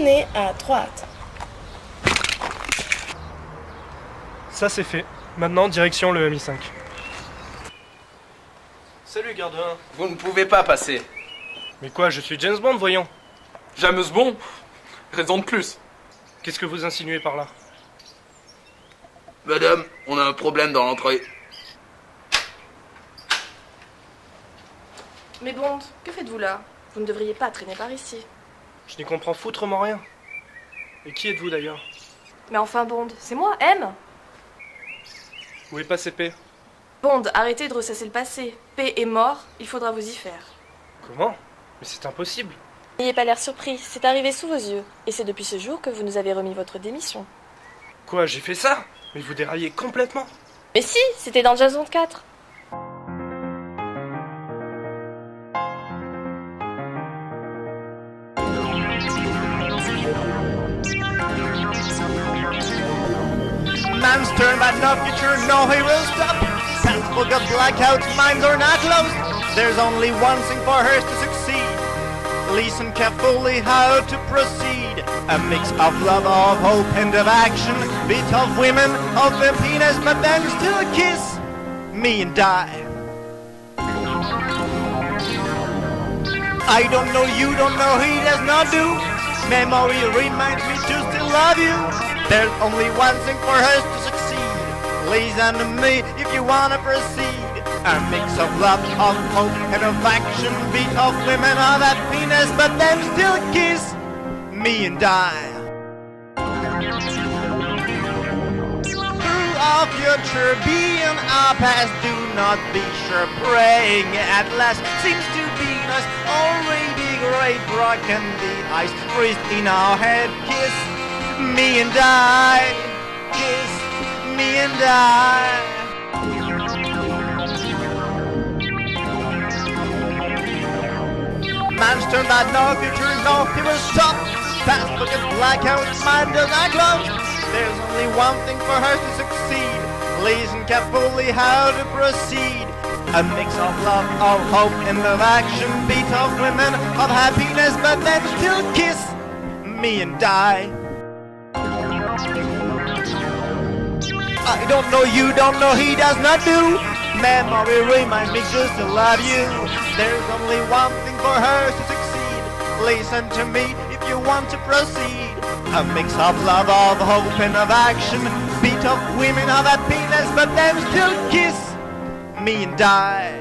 tournez à droite. Ça c'est fait. Maintenant, direction le MI5. Salut, garde 1. Vous ne pouvez pas passer. Mais quoi, je suis James Bond, voyons. James Bond. Raison de plus. Qu'est-ce que vous insinuez par là? Madame, on a un problème dans l'entrée. Mais Bond, que faites-vous là? Vous ne devriez pas traîner par ici. Je n'y comprends foutrement rien. Et qui êtes-vous d'ailleurs? Mais enfin Bond, c'est moi, M. Où est passé P? Bond, arrêtez de ressasser le passé. P est mort, il faudra vous y faire. Comment? Mais c'est impossible. N'ayez pas l'air surpris, c'est arrivé sous vos yeux. Et c'est depuis ce jour que vous nous avez remis votre démission. Quoi, j'ai fait ça? Mais vous déraillez complètement. Mais si, c'était dans James Bond 4. Man's turn, but no future, no he will stop. Pants will got blackouts, minds are not closed. There's only one thing for her to succeed. Listen carefully how to proceed. A mix of love, of hope, and of action. Bit of women, of the penis, but then still a kiss. Me and die. I don't know, you don't know, he does not do. Memory reminds me to still love you. There's only one thing for us to succeed. Listen to me if you wanna proceed. A mix of love, of hope, and of action. Beat of women, of happiness, but then still kiss me and die. Through our future, being our past, do not be sure. Praying at last seems to be us. Already great, broken the ice, freeze in our head, kiss me and die, kiss me and die. Man's turn that no future, no he will stop. Past look at blackout, mind does not close. There's only one thing for her to succeed. Listen carefully how to proceed. A mix of love, of hope, and of action. Beat of women, of happiness, but then still kiss me and die. I don't know, you don't know, he does not do. Memory reminds me just to love you. There's only one thing for her to succeed. Listen to me if you want to proceed. A mix of love, of hope, and of action. Beat of women, of happiness, but then still kiss me and die.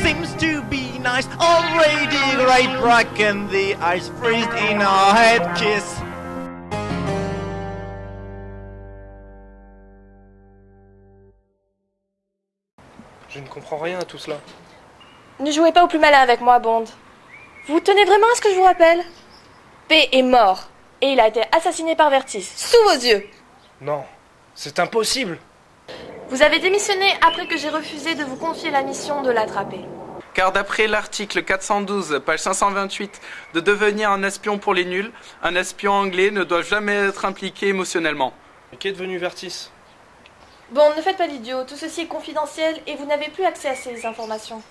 Seems to be nice, already great, broken the ice, freezed in our head, kiss. Je ne comprends rien à tout cela. Ne jouez pas au plus malin avec moi, Bond. Vous tenez vraiment à ce que je vous rappelle? P est mort, et il a été assassiné par Vertis, sous vos yeux. Non, c'est impossible. Vous avez démissionné après que j'ai refusé de vous confier la mission de l'attraper. Car d'après l'article 412, page 528, de devenir un espion pour les nuls, un espion anglais ne doit jamais être impliqué émotionnellement. Mais qu'est devenu Vertis? Bon, ne faites pas l'idiot, tout ceci est confidentiel et vous n'avez plus accès à ces informations.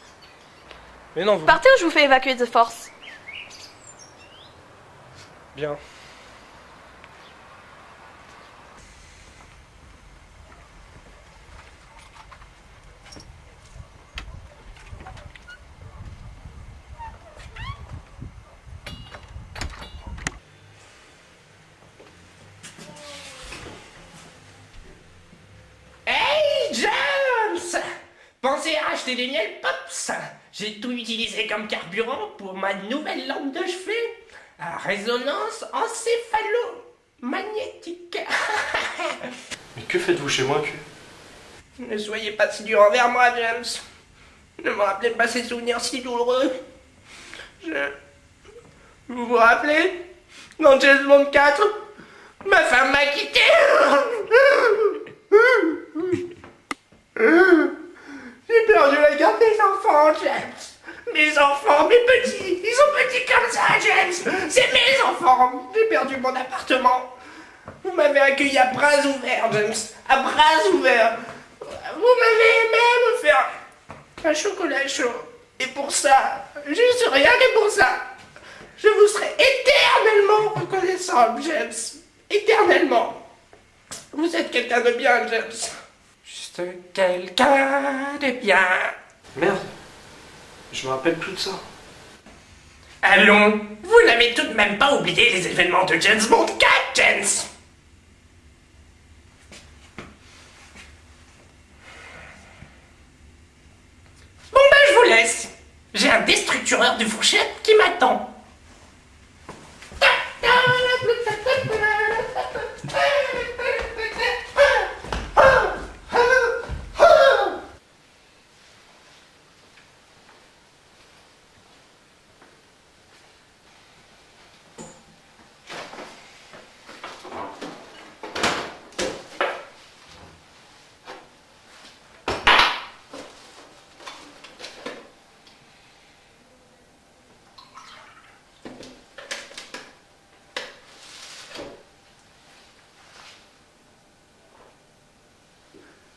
Mais non, vous... Partez ou je vous fais évacuer de force. Bien. Hey James! Pensez à acheter des miels Pops! J'ai tout utilisé comme carburant pour ma nouvelle lampe de chevet à résonance encéphalo-magnétique. Mais que faites-vous chez moi, cul? Ne soyez pas si dur envers moi, James. Ne me rappelez pas ces souvenirs si douloureux. Vous vous rappelez? Dans James Bond 4, ma femme m'a quitté. J'ai perdu la garde des enfants, James. Mes enfants, mes petits, ils sont petits comme ça, James. C'est mes enfants. J'ai perdu mon appartement. Vous m'avez accueilli à bras ouverts, James. À bras ouverts. Vous m'avez même offert un chocolat chaud. Et pour ça, juste rien que pour ça, Je vous serai éternellement reconnaissant, James. Éternellement. Vous êtes quelqu'un de bien, James. Juste quelqu'un de bien. Merde. Je me rappelle plus de ça. Allons, vous n'avez tout de même pas oublié les événements de James Bond 4, James. Bon ben je vous laisse. J'ai un destructureur de fourchette qui m'attend.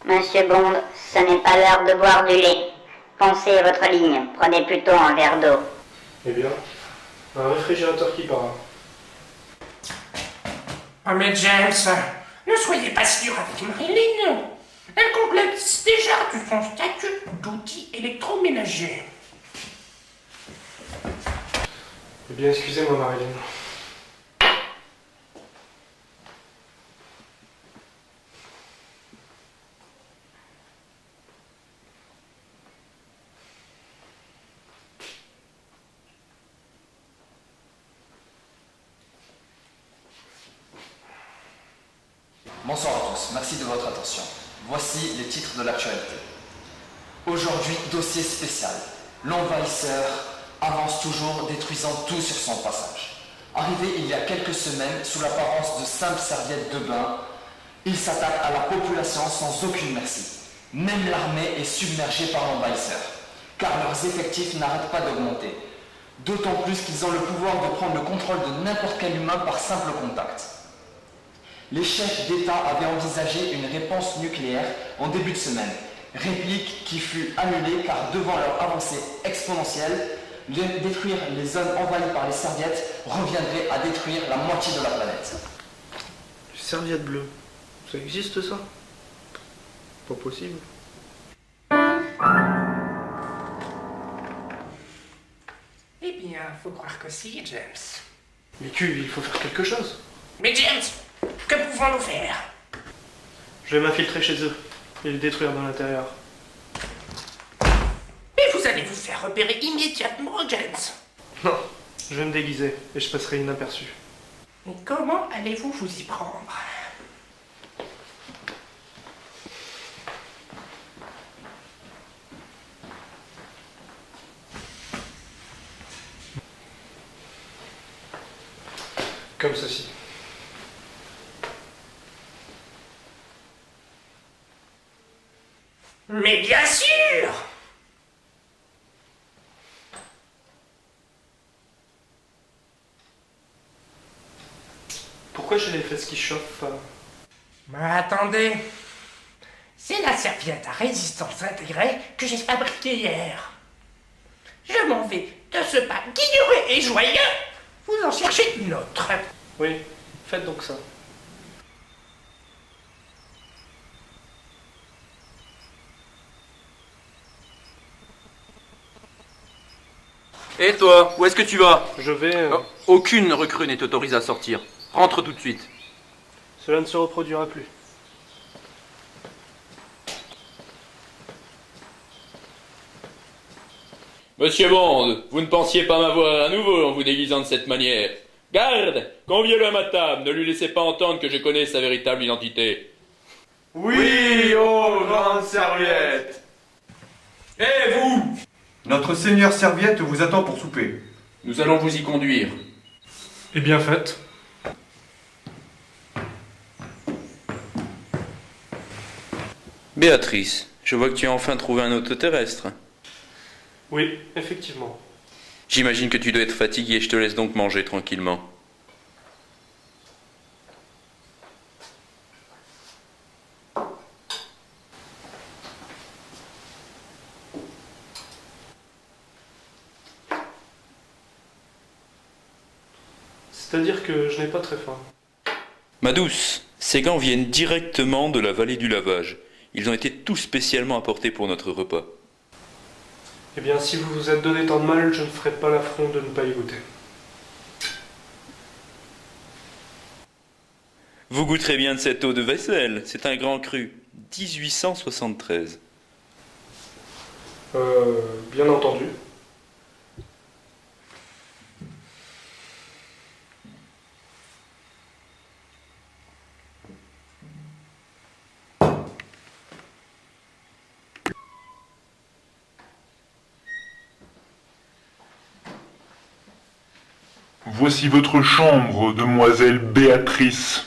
Monsieur Bond, ce n'est pas l'heure de boire du lait. Pensez à votre ligne, prenez plutôt un verre d'eau. Eh bien, un réfrigérateur qui part. Oh mais James, ne soyez pas si dur avec Marilyn. Elle complète déjà tout son statut d'outil électroménager. Eh bien, excusez-moi, Marilyn. Bonsoir à tous, merci de votre attention. Voici les titres de l'actualité. Aujourd'hui, dossier spécial. L'envahisseur avance toujours, détruisant tout sur son passage. Arrivé il y a quelques semaines, sous l'apparence de simples serviettes de bain, il s'attaque à la population sans aucune merci. Même l'armée est submergée par l'envahisseur, car leurs effectifs n'arrêtent pas d'augmenter. D'autant plus qu'ils ont le pouvoir de prendre le contrôle de n'importe quel humain par simple contact. Les chefs d'État avaient envisagé une réponse nucléaire en début de semaine, réplique qui fut annulée car devant leur avancée exponentielle, détruire les zones envahies par les serviettes reviendrait à détruire la moitié de la planète. Serviette bleue. Ça existe ça? Pas possible. Eh bien, faut croire que si, James. Mais il faut faire quelque chose. Mais James, que pouvons-nous faire? Je vais m'infiltrer chez eux et le détruire dans l'intérieur. Mais vous allez vous faire repérer immédiatement, James. Non, je vais me déguiser et je passerai inaperçu. Et comment allez-vous vous y prendre? Comme ceci. Mais bien sûr! Pourquoi j'ai les fesses qui chauffent? Mais attendez, c'est la serviette à résistance intégrée que j'ai fabriquée hier. Je m'en vais de ce pas guignouré et joyeux, vous en cherchez une autre. Oui, faites donc ça. Et toi, où est-ce que tu vas? Je vais... Aucune recrue n'est autorisée à sortir. Rentre tout de suite. Cela ne se reproduira plus. Monsieur Bond, vous ne pensiez pas m'avoir à nouveau en vous déguisant de cette manière. Garde, conviez-le à ma table, ne lui laissez pas entendre que je connais sa véritable identité. Oui, oh, grande serviette. Et vous? Notre seigneur Serviette vous attend pour souper. Nous allons vous y conduire. Eh bien faites. Béatrice, je vois que tu as enfin trouvé un hôte terrestre. Oui, effectivement. J'imagine que tu dois être fatigué, je te laisse donc manger tranquillement. C'est-à-dire que je n'ai pas très faim. Ma douce, ces gants viennent directement de la vallée du lavage. Ils ont été tout spécialement apportés pour notre repas. Eh bien, si vous vous êtes donné tant de mal, je ne ferai pas l'affront de ne pas y goûter. Vous goûterez bien de cette eau de vaisselle. C'est un grand cru. 1873. Bien entendu. Voici votre chambre, demoiselle Béatrice.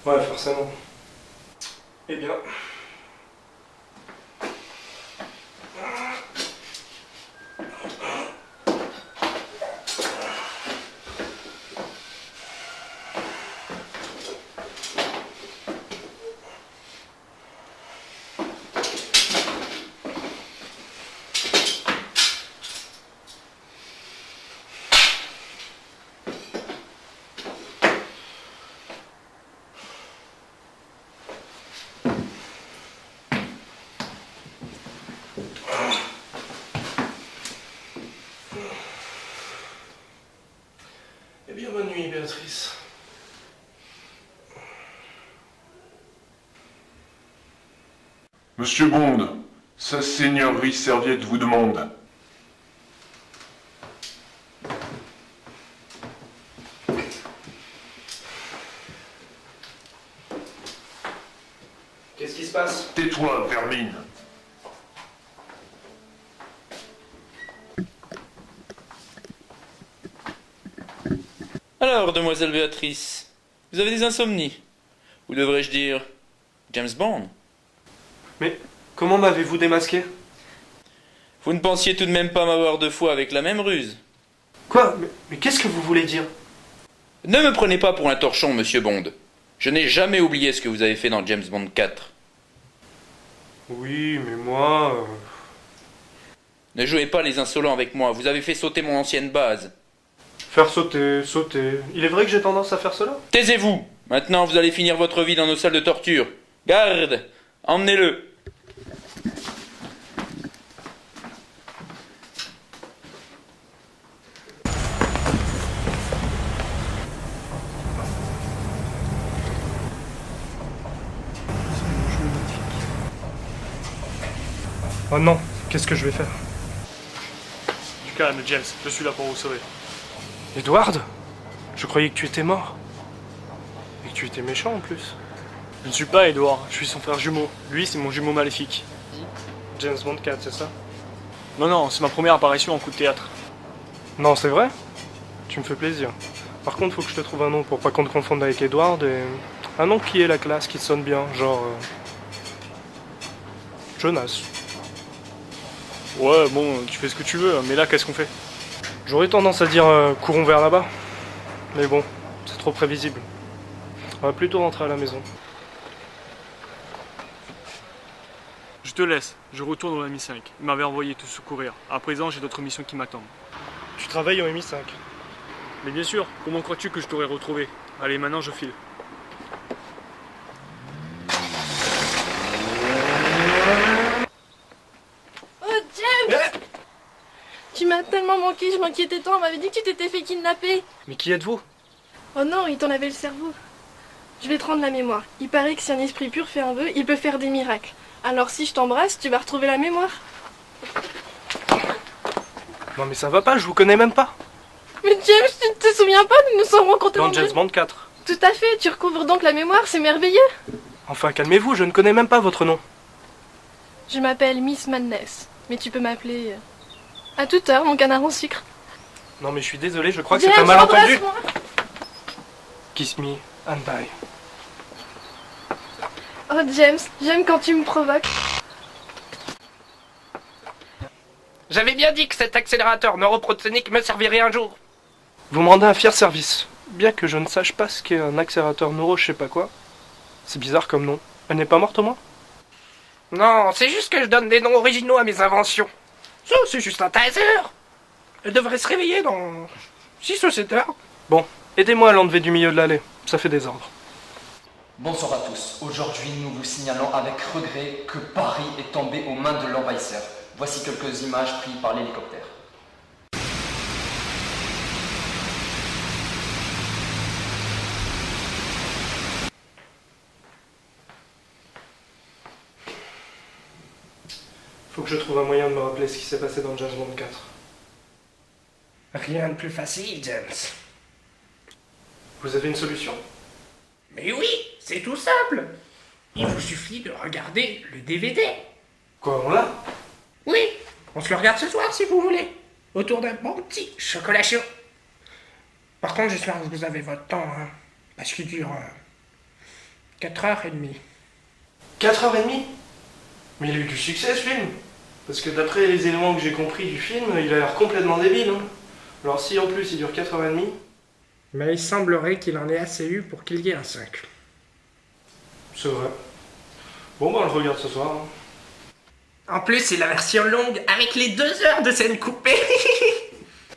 Ouais, forcément. Eh bien... Eh bien, bonne nuit, Béatrice. Monsieur Bond, sa seigneurie serviette vous demande. Qu'est-ce qui se passe? Tais-toi, vermine. Alors, demoiselle Béatrice, vous avez des insomnies. Ou devrais-je dire James Bond? Mais comment m'avez-vous démasqué? Vous ne pensiez tout de même pas m'avoir deux fois avec la même ruse? Quoi? Mais qu'est-ce que vous voulez dire? Ne me prenez pas pour un torchon, monsieur Bond. Je n'ai jamais oublié ce que vous avez fait dans James Bond 4. Oui, mais moi... Ne jouez pas les insolents avec moi, vous avez fait sauter mon ancienne base. Faire sauter, sauter... Il est vrai que j'ai tendance à faire cela? Taisez-vous! Maintenant, vous allez finir votre vie dans nos salles de torture. Garde! Emmenez-le! Oh non, qu'est-ce que je vais faire? Du calme, James, je suis là pour vous sauver. Edward? Je croyais que tu étais mort. Et que tu étais méchant en plus. Je ne suis pas Edward, je suis son frère jumeau. Lui, c'est mon jumeau maléfique. James Bond 4, c'est ça? Non, non, c'est ma première apparition en coup de théâtre. Non, c'est vrai? Tu me fais plaisir. Par contre, faut que je te trouve un nom pour pas qu'on te confonde avec Edward et... Un nom qui est la classe, qui sonne bien, genre... Jonas. Ouais, bon, tu fais ce que tu veux, mais là, qu'est-ce qu'on fait? J'aurais tendance à dire courons vers là-bas. Mais bon, c'est trop prévisible. On va plutôt rentrer à la maison. Je te laisse, je retourne au MI5. Il m'avait envoyé te secourir. À présent, j'ai d'autres missions qui m'attendent. Tu travailles au MI5? Mais bien sûr, comment crois-tu que je t'aurais retrouvé? Allez, maintenant, je file. Oh, James! Tu m'as tellement manqué, je m'inquiétais tant, on m'avait dit que tu t'étais fait kidnapper. Mais qui êtes-vous? Oh non, il t'en avait le cerveau. Je vais te rendre la mémoire. Il paraît que si un esprit pur fait un vœu, il peut faire des miracles. Alors si je t'embrasse, tu vas retrouver la mémoire. Non mais ça va pas, je vous connais même pas. Mais James, tu ne te souviens pas, nous nous sommes rencontrés Dans James Bond 4. Tout à fait, tu recouvres donc la mémoire, c'est merveilleux. Enfin, calmez-vous, je ne connais même pas votre nom. Je m'appelle Miss Madness, mais tu peux m'appeler... À toute heure, mon canard en sucre. Non mais je suis désolé, je crois que James, c'est un malentendu. embrasse-moi. Kiss me and bye. Oh James, j'aime quand tu me provoques. J'avais bien dit que cet accélérateur neuroprotonique me servirait un jour. Vous me rendez un fier service. Bien que je ne sache pas ce qu'est un accélérateur neuro je sais pas quoi. C'est bizarre comme nom. Elle n'est pas morte au moins? Non, c'est juste que je donne des noms originaux à mes inventions. Ça, c'est juste un taser. Elle devrait se réveiller dans 6 ou 7 heures. Bon, aidez-moi à l'enlever du milieu de l'allée. Ça fait désordre. Bonsoir à tous. Aujourd'hui, nous vous signalons avec regret que Paris est tombé aux mains de l'envahisseur. Voici quelques images prises par l'hélicoptère. Faut que je trouve un moyen de me rappeler ce qui s'est passé dans James Bond 4. Rien de plus facile, James. Vous avez une solution? Mais oui, c'est tout simple. Il vous suffit de regarder le DVD. Quoi, on l'a? Oui, on se le regarde ce soir si vous voulez. Autour d'un bon petit chocolat chaud. Par contre, j'espère que vous avez votre temps, hein, parce qu'il dure 4h30. 4h30? Mais il a eu du succès ce film. Parce que d'après les éléments que j'ai compris du film, il a l'air complètement débile. Hein. Alors si en plus il dure 4h30... Mais il semblerait qu'il en ait assez eu pour qu'il y ait un 5. C'est vrai. Bon bah on le regarde ce soir. Hein. En plus, c'est la version longue avec les 2 heures de scène coupée.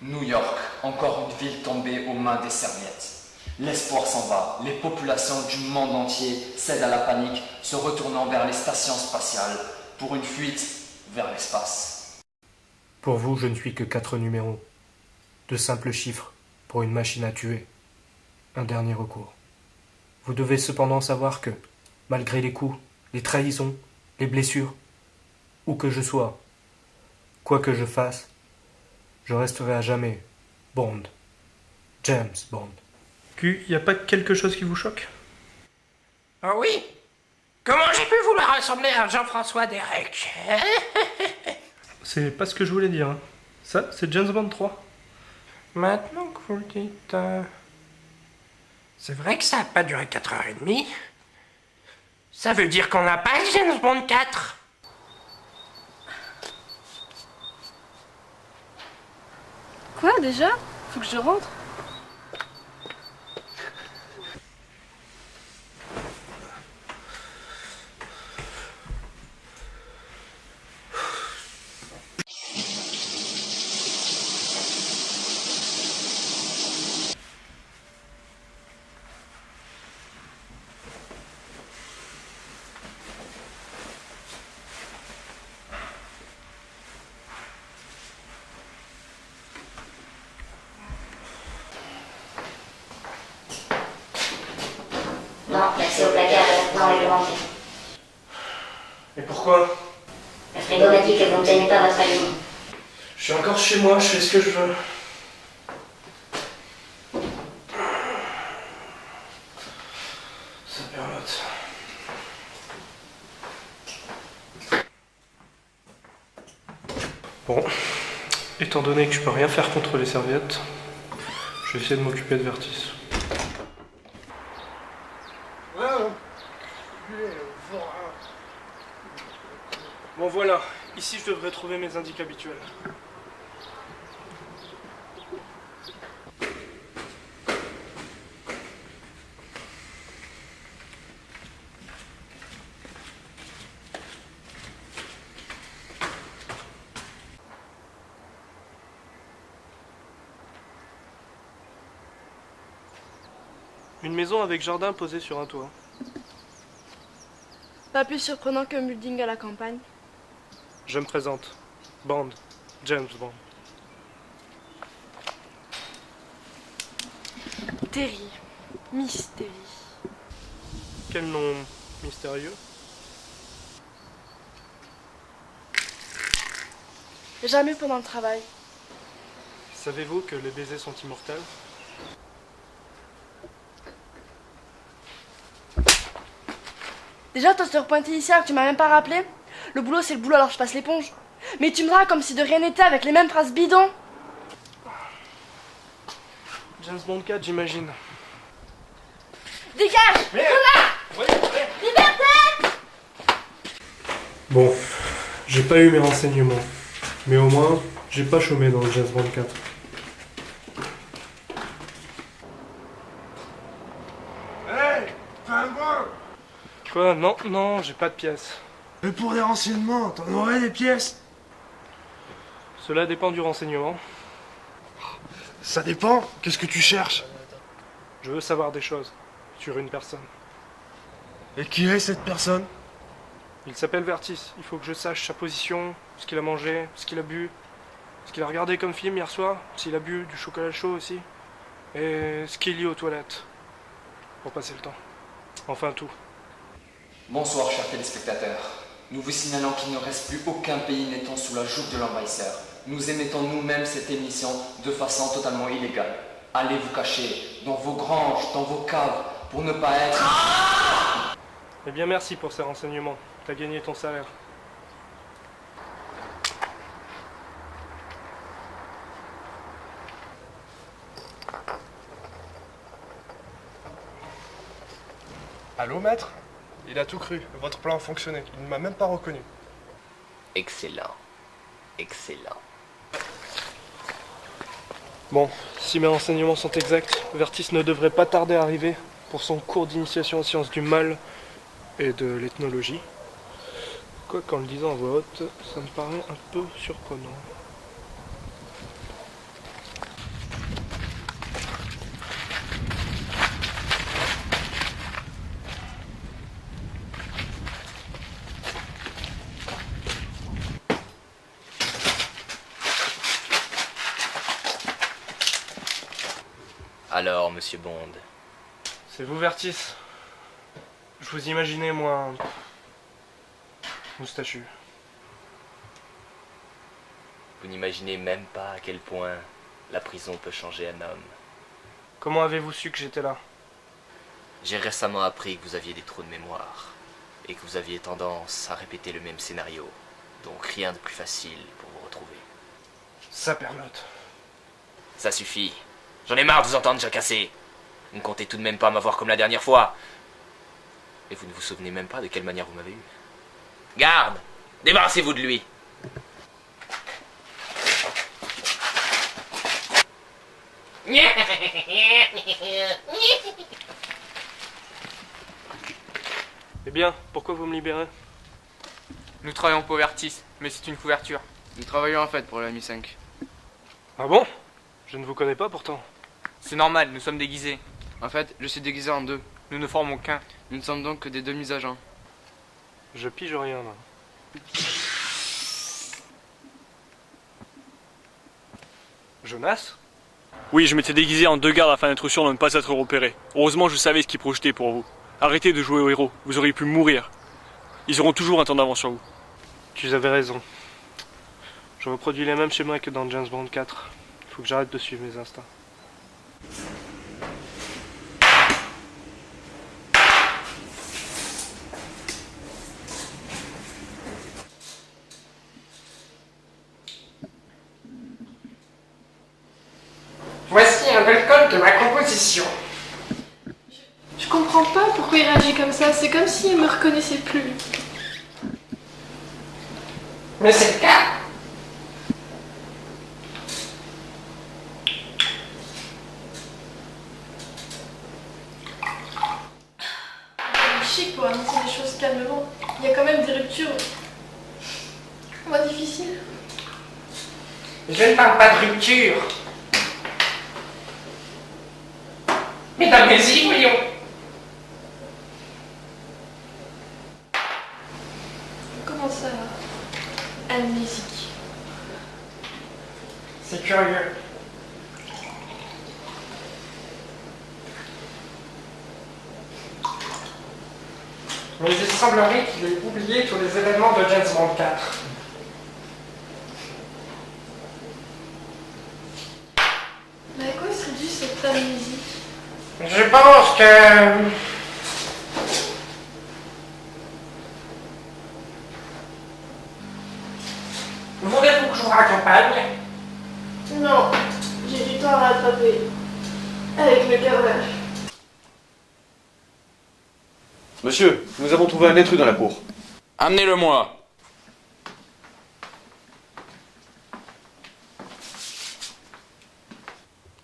New York, encore une ville tombée aux mains des serviettes. L'espoir s'en va. Les populations du monde entier cèdent à la panique, se retournant vers les stations spatiales pour une fuite vers l'espace. Pour vous, je ne suis que 4 numéros. De simples chiffres pour une machine à tuer. Un dernier recours. Vous devez cependant savoir que, malgré les coups, les trahisons, les blessures, où que je sois, quoi que je fasse, je resterai à jamais Bond. James Bond. Q, y a pas quelque chose qui vous choque? Ah oui? Comment j'ai pu vouloir ressembler à Jean-François Derek? C'est pas ce que je voulais dire. Hein. Ça, c'est James Bond 3. Maintenant que vous le dites... C'est vrai que ça n'a pas duré 4h30. Ça veut dire qu'on n'a pas James Bond 4. Quoi déjà? Faut que je rentre. Non, l'accès au placard est maintenant réglementé. Et pourquoi? Le frigo m'a dit que vous ne tenez pas votre ligne. Je suis encore chez moi, je fais ce que je veux. Ça perlote. Bon, étant donné que je peux rien faire contre les serviettes, je vais essayer de m'occuper de Vertis. Bon voilà, ici je devrais trouver mes indices habituels. Une maison avec jardin posé sur un toit. Pas plus surprenant qu'un building à la campagne. Je me présente. Bond. James Bond. Terry. Miss Terry. Quel nom mystérieux. Jamais pendant le travail. Savez-vous que les baisers sont immortels? Déjà, toi, ce repointé ici alors que tu m'as même pas rappelé. Le boulot, c'est le boulot, alors je passe l'éponge. Mais tu me dragues comme si de rien n'était avec les mêmes phrases bidons. James Bond 4, j'imagine. Dégage! Liberté! Bon, j'ai pas eu mes renseignements. Mais au moins, j'ai pas chômé dans le James Bond 4. Hey, fais un bol. Quoi? Non, non, j'ai pas de pièces. Et pour des renseignements, t'en aurais des pièces? Cela dépend du renseignement. Ça dépend. Qu'est-ce que tu cherches? Je veux savoir des choses sur une personne. Et qui est cette personne? Il s'appelle Vertis. Il faut que je sache sa position, ce qu'il a mangé, ce qu'il a bu, ce qu'il a regardé comme film hier soir, s'il a bu du chocolat chaud aussi, et ce qu'il lit aux toilettes, pour passer le temps. Enfin tout. Bonsoir, chers téléspectateurs. Nous vous signalons qu'il ne reste plus aucun pays n'étant sous la joug de l'envahisseur. Nous émettons nous-mêmes cette émission de façon totalement illégale. Allez vous cacher dans vos granges, dans vos caves, pour ne pas être... Eh bien merci pour ces renseignements. T'as gagné ton salaire. Allô, maître? Il a tout cru. Votre plan a fonctionné. Il ne m'a même pas reconnu. Excellent. Excellent. Bon, si mes renseignements sont exacts, Vertis ne devrait pas tarder à arriver pour son cours d'initiation aux sciences du mal et de l'ethnologie. Quoi qu'en le disant en voix haute, ça me paraît un peu surprenant. Alors, monsieur Bond. C'est vous, Vertis? Je vous imaginais, moi, moustachu. Vous n'imaginez même pas à quel point la prison peut changer un homme. Comment avez-vous su que j'étais là? J'ai récemment appris que vous aviez des trous de mémoire et que vous aviez tendance à répéter le même scénario. Donc rien de plus facile pour vous retrouver. Saperlotte. Ça suffit. J'en ai marre de vous entendre jacasser. Vous ne comptez tout de même pas m'avoir comme la dernière fois. Et vous ne vous souvenez même pas de quelle manière vous m'avez eu. Garde! Débarrassez-vous de lui! Eh bien, pourquoi vous me libérez? Nous travaillons pour Vertis, mais c'est une couverture. Nous travaillons en fait pour la Mi-5. Ah bon? Je ne vous connais pas pourtant. C'est normal, nous sommes déguisés. En fait, je suis déguisé en deux. Nous ne formons qu'un. Nous ne sommes donc que des demi-agents. Je pige rien là. Jonas? Oui, je m'étais déguisé en deux gardes afin d'être sûr de ne pas être repéré. Heureusement, je savais ce qu'ils projetaient pour vous. Arrêtez de jouer au héros, vous auriez pu mourir. Ils auront toujours un temps d'avance sur vous. Tu avais raison. Je reproduis les mêmes schémas que dans James Bond 4. Il faut que j'arrête de suivre mes instincts. Voici un alcool de ma composition. Je comprends pas pourquoi il réagit comme ça, c'est comme s'il me reconnaissait plus. Mais c'est le cas. Chic pour annoncer les choses calmement. Il y a quand même des ruptures. Moins difficiles. Je ne parle pas de rupture. Mais d'amnésie, voyons. Comment ça? Amnésique. C'est curieux. Mais il semblerait qu'il ait oublié tous les événements de James Bond 4. Mais à quoi serait due cette amnésie? Je pense que... Voulez-vous que je vous raccompagne? Non, j'ai du temps à rattraper. Avec le carnage. Monsieur, nous avons trouvé un intrus dans la cour. Amenez-le-moi.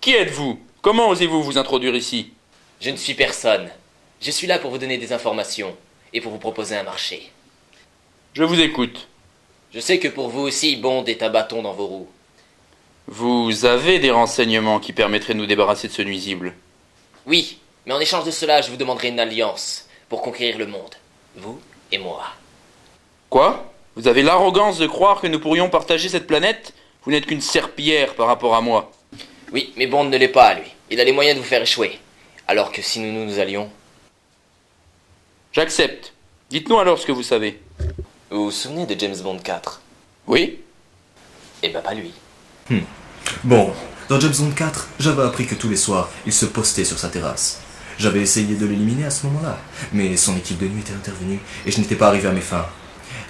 Qui êtes-vous? Comment osez-vous vous introduire ici? Je ne suis personne. Je suis là pour vous donner des informations et pour vous proposer un marché. Je vous écoute. Je sais que pour vous aussi, Bond est un bâton dans vos roues. Vous avez des renseignements qui permettraient de nous débarrasser de ce nuisible? Oui, mais en échange de cela, je vous demanderai une alliance pour conquérir le monde. Vous et moi. Quoi? Vous avez l'arrogance de croire que nous pourrions partager cette planète? Vous n'êtes qu'une serpillière par rapport à moi. Oui, mais Bond ne l'est pas, lui. Il a les moyens de vous faire échouer. Alors que si nous allions... J'accepte. Dites-nous alors ce que vous savez. Vous vous souvenez de James Bond 4? Oui? Eh ben pas lui. Bon, dans James Bond 4, j'avais appris que tous les soirs, il se postait sur sa terrasse. J'avais essayé de l'éliminer à ce moment-là, mais son équipe de nuit était intervenue et je n'étais pas arrivé à mes fins.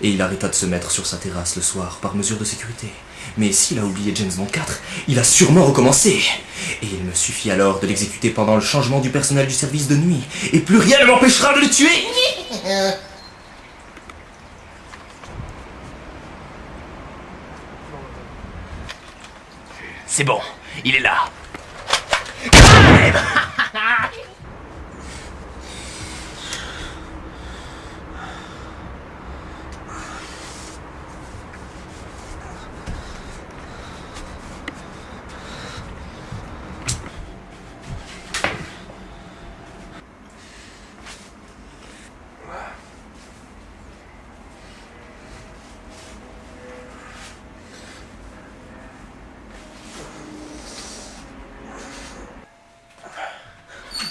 Et il arrêta de se mettre sur sa terrasse le soir par mesure de sécurité. Mais s'il a oublié James Bond 4, il a sûrement recommencé. Et il me suffit alors de l'exécuter pendant le changement du personnel du service de nuit. Et plus rien ne m'empêchera de le tuer. C'est bon, il est là.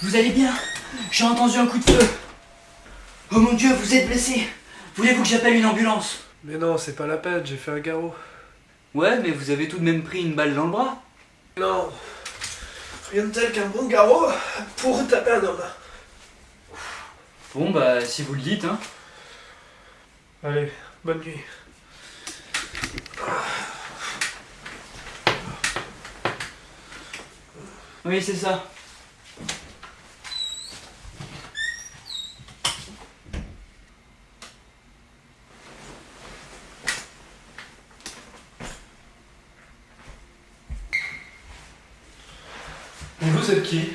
Vous allez bien? J'ai entendu un coup de feu. Oh mon Dieu, vous êtes blessé. Voulez-vous que j'appelle une ambulance? Mais non, c'est pas la peine, j'ai fait un garrot. Ouais, mais vous avez tout de même pris une balle dans le bras. Non, rien de tel qu'un bon garrot pour taper un homme. Bon bah, si vous le dites, hein. Allez, bonne nuit. Oui, c'est ça. Vous êtes qui?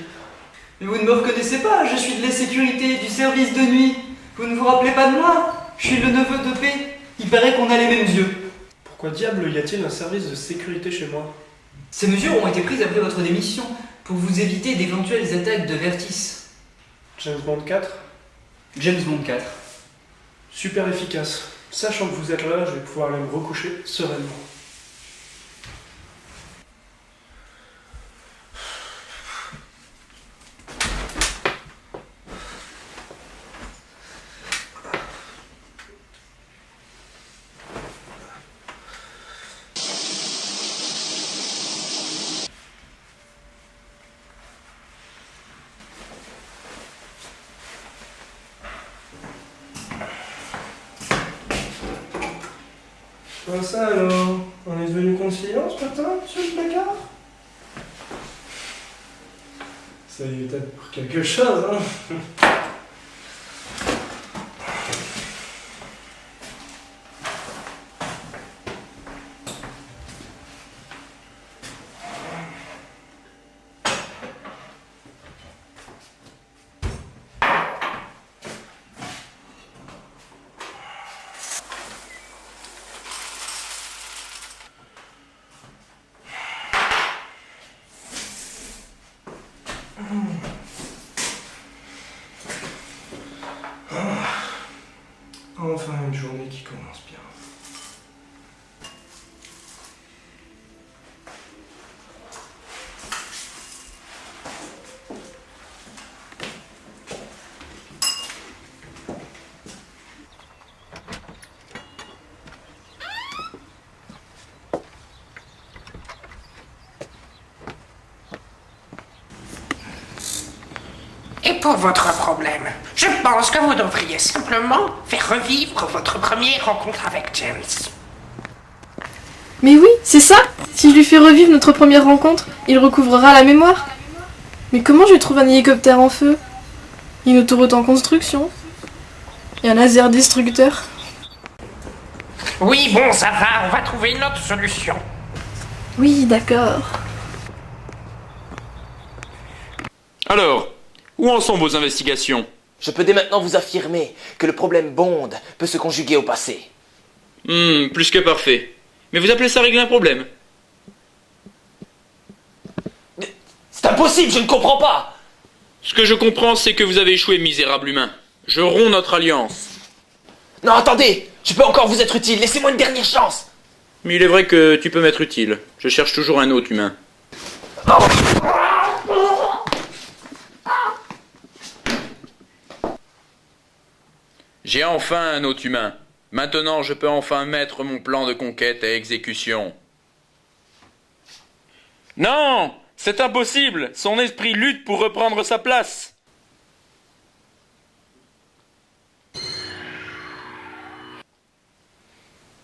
Mais vous ne me reconnaissez pas, je suis de la sécurité, du service de nuit. Vous ne vous rappelez pas de moi? Je suis le neveu de P. Il paraît qu'on a les mêmes yeux. Pourquoi diable y a-t-il un service de sécurité chez moi? Ces mesures ont été prises après votre démission pour vous éviter d'éventuelles attaques de Vertis. James Bond 4? James Bond 4. Super efficace. Sachant que vous êtes là, je vais pouvoir aller me recoucher sereinement. Comment ça alors? On est devenu conciliant ce matin, monsieur le placard? Ça y est peut-être pour quelque chose, hein? Enfin une journée qui commence bien. Et pour votre problème, je pense que vous devriez simplement faire revivre votre première rencontre avec James. Mais oui, c'est ça! Si je lui fais revivre notre première rencontre, il recouvrera la mémoire. Mais comment je lui trouve un hélicoptère en feu? Une autoroute en construction? Et un laser destructeur? Oui, bon, ça va, on va trouver une autre solution. Oui, d'accord. Alors, où en sont vos investigations? Je peux dès maintenant vous affirmer que le problème Bond peut se conjuguer au passé. Plus que parfait. Mais vous appelez ça régler un problème? C'est impossible, je ne comprends pas! Ce que je comprends, c'est que vous avez échoué, misérable humain. Je romps notre alliance. Non, attendez! Je peux encore vous être utile, laissez-moi une dernière chance! Mais il est vrai que tu peux m'être utile. Je cherche toujours un autre humain. J'ai enfin un autre humain. Maintenant, je peux enfin mettre mon plan de conquête à exécution. Non! C'est impossible! Son esprit lutte pour reprendre sa place.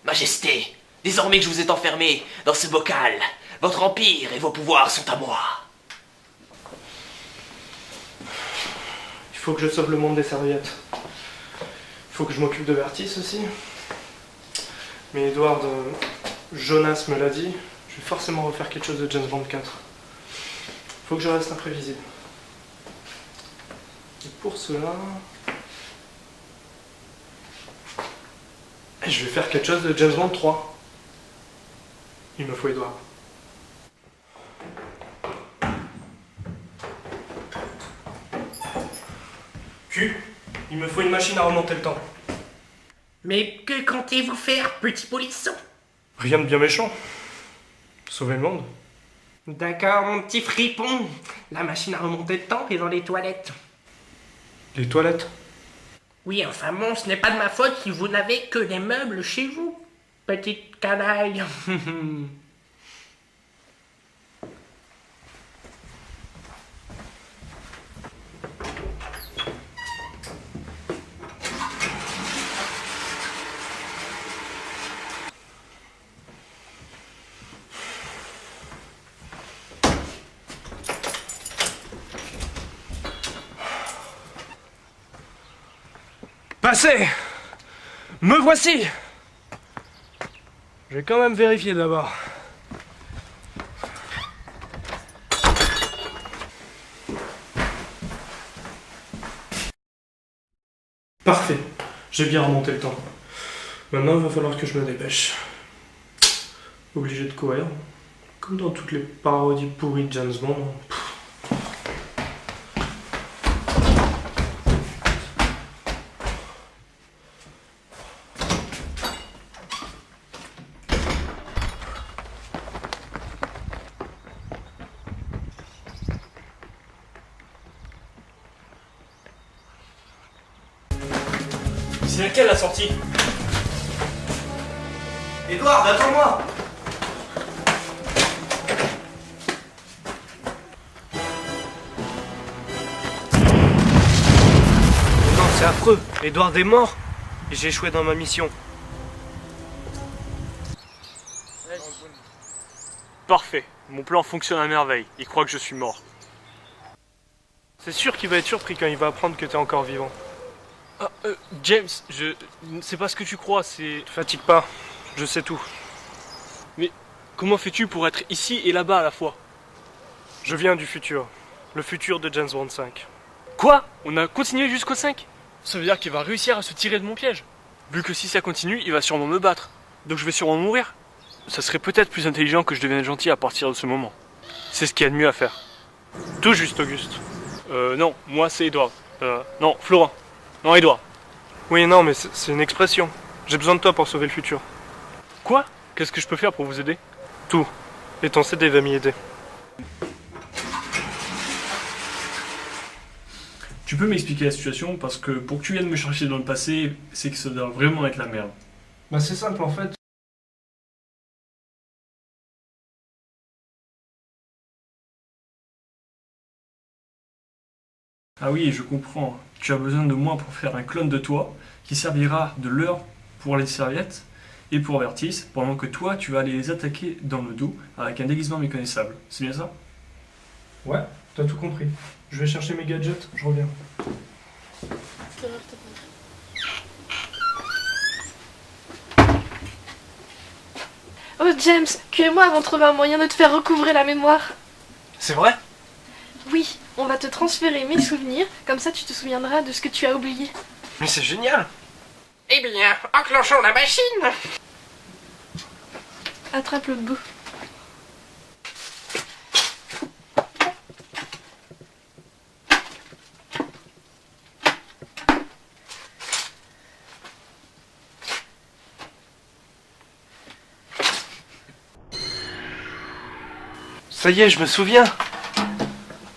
Majesté, désormais que je vous ai enfermé dans ce bocal, votre empire et vos pouvoirs sont à moi. Il faut que je sauve le monde des serviettes. Il faut que je m'occupe de Vertis aussi. Mais Edward, Jonas me l'a dit, je vais forcément refaire quelque chose de James Bond 4. Il faut que je reste imprévisible. Et pour cela... je vais faire quelque chose de James Bond 3. Il me faut Edward. Q, il me faut une machine à remonter le temps. Mais que comptez-vous faire, petit polisson? Rien de bien méchant. Sauver le monde. D'accord, mon petit fripon. La machine à remonter le temps est dans les toilettes. Les toilettes? Oui, enfin bon, ce n'est pas de ma faute si vous n'avez que des meubles chez vous. Petite canaille. Passez! Me voici! Je vais quand même vérifier d'abord. Parfait. J'ai bien remonté le temps. Maintenant, il va falloir que je me dépêche. Obligé de courir. Comme dans toutes les parodies pourries de James Bond. C'est laquelle la sortie? Edward, attends-moi! Non, c'est affreux. Edward est mort et j'ai échoué dans ma mission. Parfait. Mon plan fonctionne à merveille. Il croit que je suis mort. C'est sûr qu'il va être surpris quand il va apprendre que t'es encore vivant. Ah, James, c'est pas ce que tu crois, c'est... Te fatigue pas, je sais tout. Mais comment fais-tu pour être ici et là-bas à la fois? Je viens du futur. Le futur de James Bond 5. Quoi? On a continué jusqu'au 5? Ça veut dire qu'il va réussir à se tirer de mon piège. Vu que si ça continue, il va sûrement me battre. Donc je vais sûrement mourir. Ça serait peut-être plus intelligent que je devienne gentil à partir de ce moment. C'est ce qu'il y a de mieux à faire. Tout juste, Auguste. Non, moi c'est Edward. Non, Florent. Non, Edouard. Oui, non, mais c'est une expression. J'ai besoin de toi pour sauver le futur. Quoi? Qu'est-ce que je peux faire pour vous aider? Tout. Et ton CD va m'y aider. Tu peux m'expliquer la situation? Parce que pour que tu viennes me chercher dans le passé, c'est que ça doit vraiment être la merde. Bah c'est simple en fait. Ah oui, je comprends. Tu as besoin de moi pour faire un clone de toi qui servira de leurre pour les serviettes et pour Vertis, pendant que toi, tu vas aller les attaquer dans le dos avec un déguisement méconnaissable. C'est bien ça? Ouais, t'as tout compris. Je vais chercher mes gadgets, je reviens. Oh James, Q et moi avons trouvé un moyen de te faire recouvrer la mémoire. C'est vrai? Oui, on va te transférer mes souvenirs, comme ça tu te souviendras de ce que tu as oublié. Mais c'est génial! Eh bien, enclenchons la machine! Attrape l'autre bout. Ça y est, je me souviens.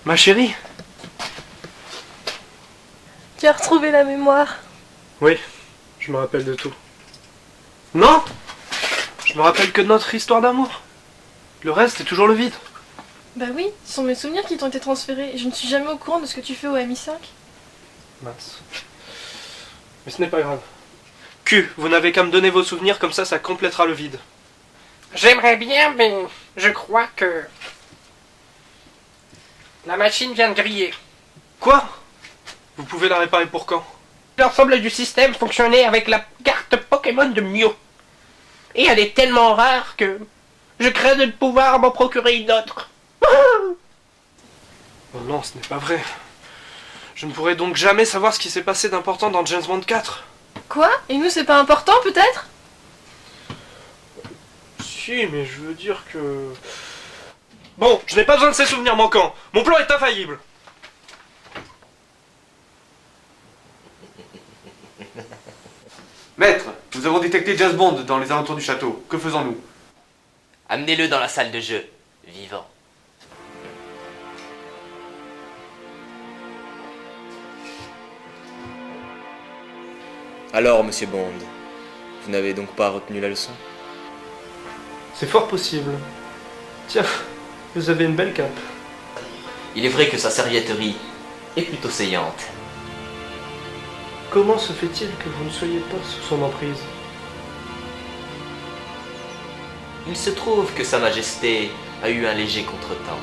Ma chérie. Tu as retrouvé la mémoire. Oui, je me rappelle de tout. Non! Je me rappelle que de notre histoire d'amour. Le reste, c'est toujours le vide. Bah oui, ce sont mes souvenirs qui t'ont été transférés et je ne suis jamais au courant de ce que tu fais au MI5. Mince. Mais ce n'est pas grave. Q, vous n'avez qu'à me donner vos souvenirs, comme ça complétera le vide. J'aimerais bien, mais je crois que... la machine vient de griller. Quoi? Vous pouvez la réparer pour quand? L'ensemble du système fonctionnait avec la carte Pokémon de Mew. Et elle est tellement rare que je crains de ne pouvoir m'en procurer une autre. Oh non, ce n'est pas vrai. Je ne pourrai donc jamais savoir ce qui s'est passé d'important dans James Bond 4. Quoi? Et nous, c'est pas important, peut-être? Si, mais je veux dire que... Bon, je n'ai pas besoin de ces souvenirs manquants. Mon plan est infaillible. Maître, nous avons détecté James Bond dans les alentours du château. Que faisons-nous? Amenez-le dans la salle de jeu, vivant. Alors, monsieur Bond, vous n'avez donc pas retenu la leçon? C'est fort possible. Tiens, vous avez une belle cape. Il est vrai que sa servietterie est plutôt saillante. Comment se fait-il que vous ne soyez pas sous son emprise? Il se trouve que Sa Majesté a eu un léger contretemps.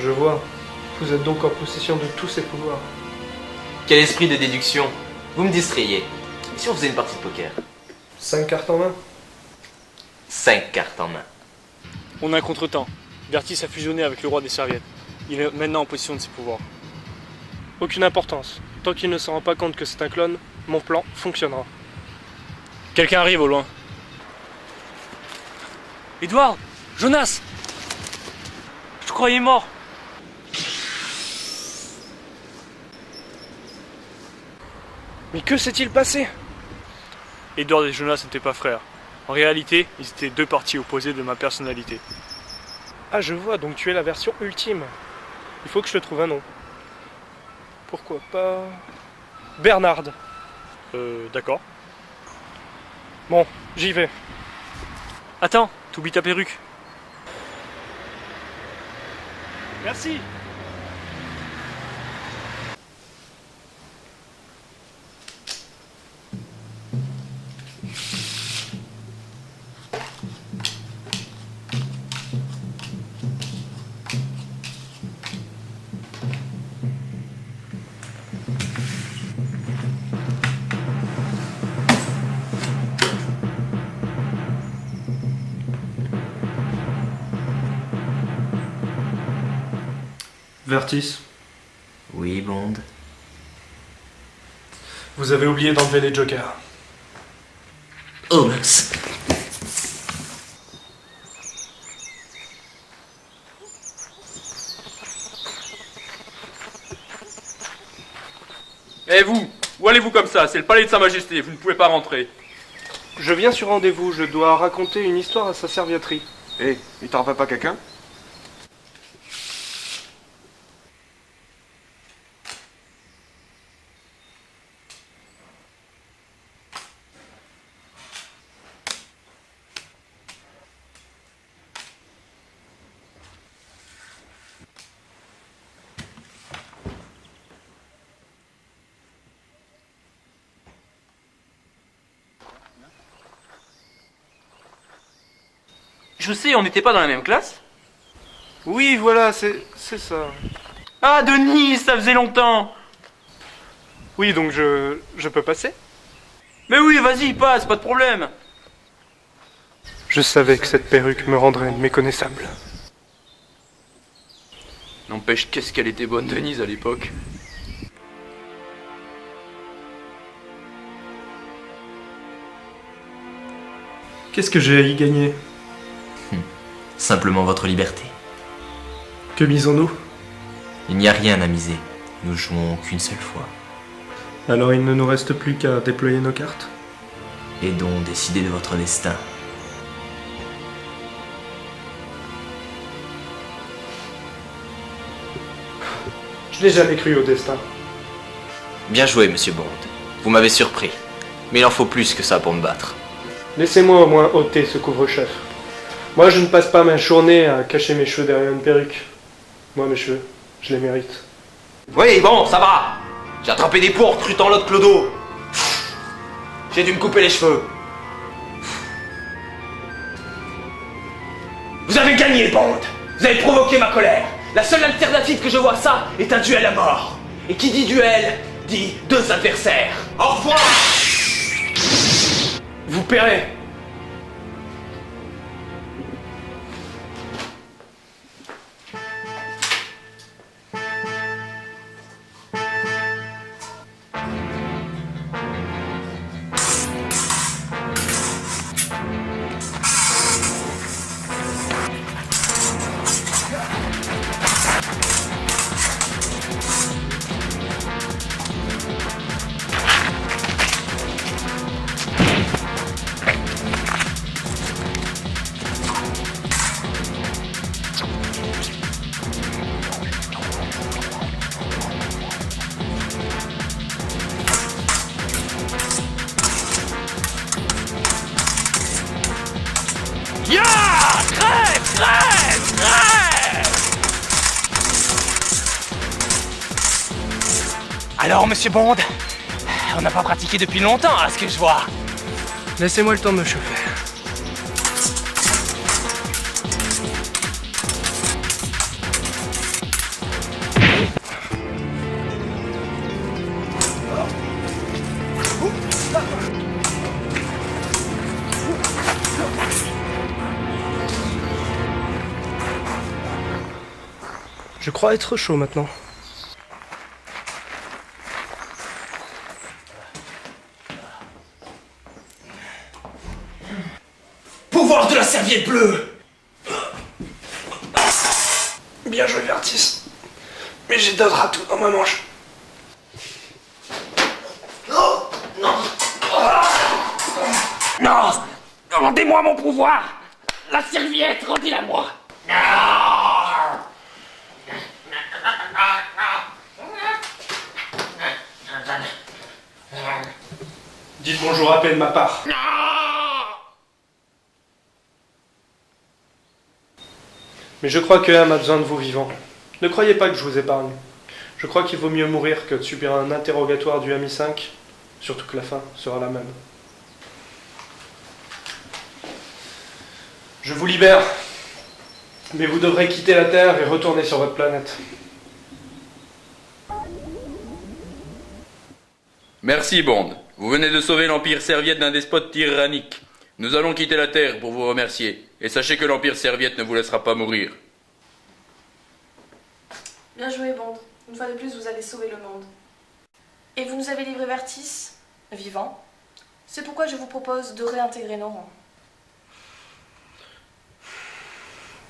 Je vois. Vous êtes donc en possession de tous ses pouvoirs. Quel esprit de déduction! Vous me distrayez. Et si on faisait une partie de poker? 5 cartes en main? 5 cartes en main. On a un contretemps. Bertis a fusionné avec le roi des serviettes. Il est maintenant en possession de ses pouvoirs. Aucune importance. Tant qu'il ne se rend pas compte que c'est un clone, mon plan fonctionnera. Quelqu'un arrive au loin. Edward! Jonas! Je te croyais mort! Mais que s'est-il passé? Edward et Jonas n'étaient pas frères. En réalité, ils étaient deux parties opposées de ma personnalité. Ah, je vois, donc tu es la version ultime. Il faut que je te trouve un nom. Pourquoi pas... Bernard. D'accord. Bon, j'y vais. Attends, t'oublies ta perruque. Merci. Vertis. Oui, Bond. Vous avez oublié d'enlever les jokers. Oh mince. Eh vous, où allez-vous comme ça? C'est le palais de Sa Majesté, vous ne pouvez pas rentrer. Je viens sur rendez-vous, je dois raconter une histoire à sa servietterie. Eh, il t'en rappelle pas quelqu'un? Je sais, on n'était pas dans la même classe? Oui, voilà, c'est ça. Ah, Denis, ça faisait longtemps! Oui, donc je peux passer? Mais oui, vas-y, passe, pas de problème! Je savais que cette perruque me rendrait méconnaissable. N'empêche, qu'est-ce qu'elle était bonne, Denise, à l'époque. Qu'est-ce que j'ai à y gagner? Simplement votre liberté. Que misons-nous? Il n'y a rien à miser. Nous jouons qu'une seule fois. Alors il ne nous reste plus qu'à déployer nos cartes. Et donc décider de votre destin. Je n'ai jamais cru au destin. Bien joué, monsieur Bond. Vous m'avez surpris. Mais il en faut plus que ça pour me battre. Laissez-moi au moins ôter ce couvre-chef. Moi, je ne passe pas ma journée à cacher mes cheveux derrière une perruque. Moi, mes cheveux, je les mérite. Oui, bon, ça va. J'ai attrapé des poux en recrutant l'autre clodo. J'ai dû me couper les cheveux. Vous avez gagné, Bond. Vous avez provoqué ma colère. La seule alternative que je vois à ça est un duel à mort. Et qui dit duel, dit 2 adversaires. Au revoir. Vous paierez. Ya! Crève! Crève! Crève! Alors, monsieur Bond, on n'a pas pratiqué depuis longtemps, à ce que je vois. Laissez-moi le temps de me chauffer. Je crois être chaud maintenant. Pouvoir de la serviette bleue! Bien joué, Vertis. Mais j'ai d'autres atouts dans ma manche. Non! Non! Non! Rendez-moi mon pouvoir! La serviette, rendez-la-moi! Dites bonjour à peine de ma part. Mais je crois que M a besoin de vous vivants. Ne croyez pas que je vous épargne. Je crois qu'il vaut mieux mourir que de subir un interrogatoire du MI5, surtout que la fin sera la même. Je vous libère, mais vous devrez quitter la Terre et retourner sur votre planète. Merci, Bond. Vous venez de sauver l'Empire Serviette d'un despote tyrannique. Nous allons quitter la Terre pour vous remercier. Et sachez que l'Empire Serviette ne vous laissera pas mourir. Bien joué, Bond. Une fois de plus, vous avez sauvé le monde. Et vous nous avez livré Vertis, vivant. C'est pourquoi je vous propose de réintégrer nos rangs.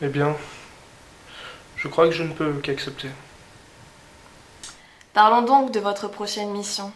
Eh bien, je crois que je ne peux qu'accepter. Parlons donc de votre prochaine mission.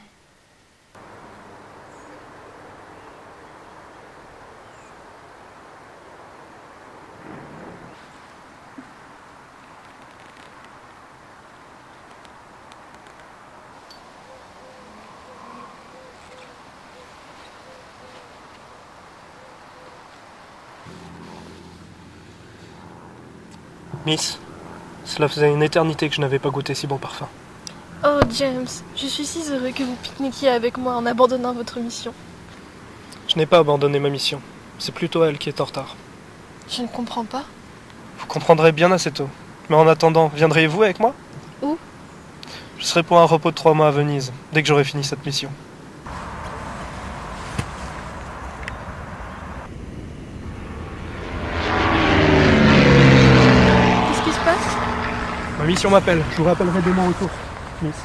Miss, cela faisait une éternité que je n'avais pas goûté si bon parfum. Oh James, je suis si heureux que vous pique-niquiez avec moi en abandonnant votre mission. Je n'ai pas abandonné ma mission. C'est plutôt elle qui est en retard. Je ne comprends pas. Vous comprendrez bien assez tôt. Mais en attendant, viendriez-vous avec moi? Où? Je serai pour un repos de 3 mois à Venise, dès que j'aurai fini cette mission. Qu'est-ce qui se passe? Ma mission m'appelle, je vous rappellerai dès mon retour. Miss.